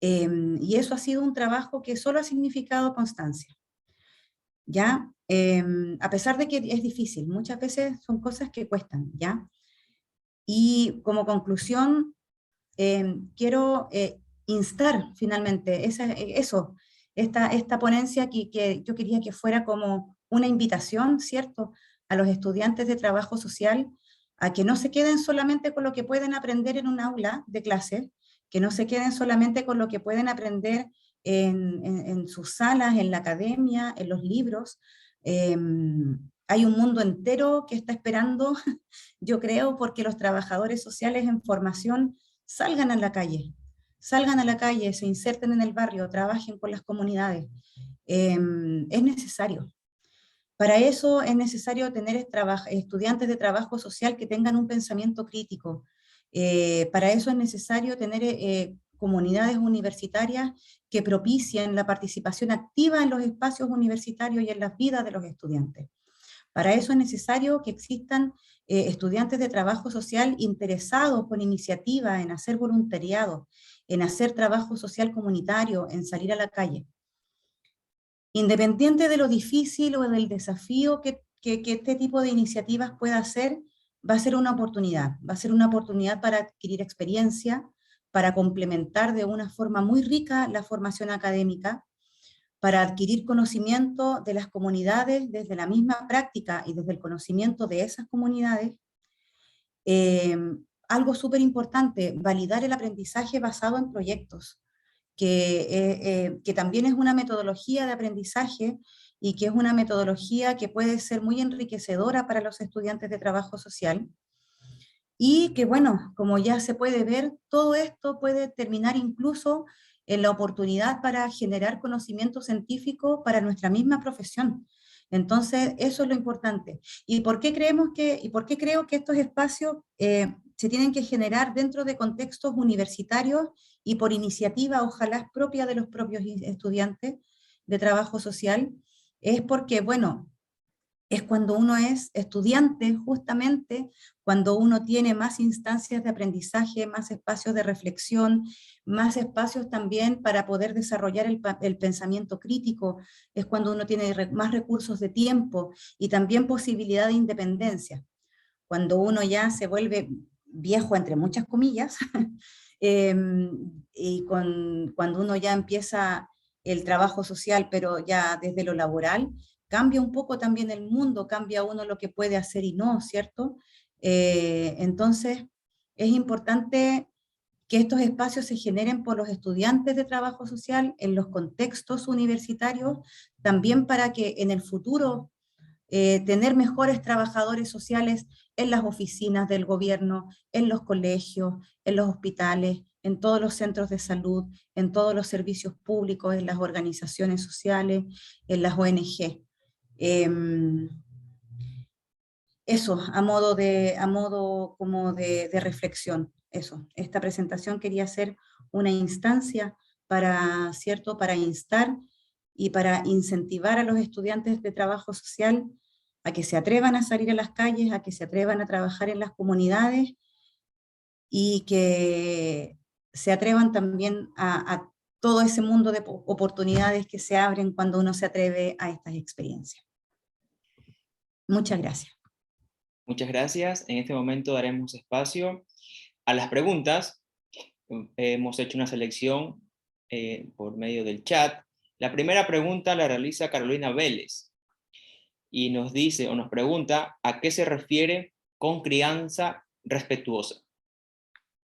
y eso ha sido un trabajo que solo ha significado constancia. ¿Ya? A pesar de que es difícil, muchas veces son cosas que cuestan, ¿ya? Y como conclusión, quiero instar finalmente esta ponencia que yo quería que fuera como una invitación, ¿cierto?, a los estudiantes de trabajo social a que no se queden solamente con lo que pueden aprender en un aula de clase, que no se queden solamente con lo que pueden aprender en sus salas, en la academia, en los libros. Hay un mundo entero que está esperando, yo creo, porque los trabajadores sociales en formación salgan a la calle, se inserten en el barrio, trabajen con las comunidades. Es necesario. Para eso es necesario tener estudiantes de trabajo social que tengan un pensamiento crítico. Para eso es necesario tener comunidades universitarias que propicien la participación activa en los espacios universitarios y en las vidas de los estudiantes. Para eso es necesario que existan estudiantes de trabajo social interesados con iniciativa en hacer voluntariado, en hacer trabajo social comunitario, en salir a la calle. Independiente de lo difícil o del desafío que este tipo de iniciativas pueda hacer, va a ser una oportunidad para adquirir experiencia, para complementar de una forma muy rica la formación académica, para adquirir conocimiento de las comunidades desde la misma práctica y desde el conocimiento de esas comunidades. Algo súper importante, validar el aprendizaje basado en proyectos, que también es una metodología de aprendizaje y que es una metodología que puede ser muy enriquecedora para los estudiantes de trabajo social. Y que bueno, como ya se puede ver, todo esto puede terminar incluso en la oportunidad para generar conocimiento científico para nuestra misma profesión. Entonces, eso es lo importante. ¿Y por qué creo que estos espacios se tienen que generar dentro de contextos universitarios y por iniciativa, ojalá propia de los propios estudiantes de trabajo social? Es porque, bueno, es cuando uno es estudiante, justamente, cuando uno tiene más instancias de aprendizaje, más espacios de reflexión, más espacios también para poder desarrollar el pensamiento crítico, es cuando uno tiene más recursos de tiempo y también posibilidad de independencia. Cuando uno ya se vuelve viejo, entre muchas comillas, y cuando uno ya empieza el trabajo social, pero ya desde lo laboral, cambia un poco también el mundo, cambia uno lo que puede hacer y no, ¿cierto? Entonces, es importante que estos espacios se generen por los estudiantes de trabajo social en los contextos universitarios, también para que en el futuro tener mejores trabajadores sociales en las oficinas del gobierno, en los colegios, en los hospitales, en todos los centros de salud, en todos los servicios públicos, en las organizaciones sociales, en las ONG. Eso, a modo como de reflexión, eso. Esta presentación quería ser una instancia para, ¿cierto?, para instar y para incentivar a los estudiantes de trabajo social a que se atrevan a salir a las calles, a que se atrevan a trabajar en las comunidades y que se atrevan también a todo ese mundo de oportunidades que se abren cuando uno se atreve a estas experiencias. Muchas gracias. Muchas gracias. En este momento daremos espacio a las preguntas. Hemos hecho una selección por medio del chat. La primera pregunta la realiza Carolina Vélez y nos dice o nos pregunta a qué se refiere con crianza respetuosa.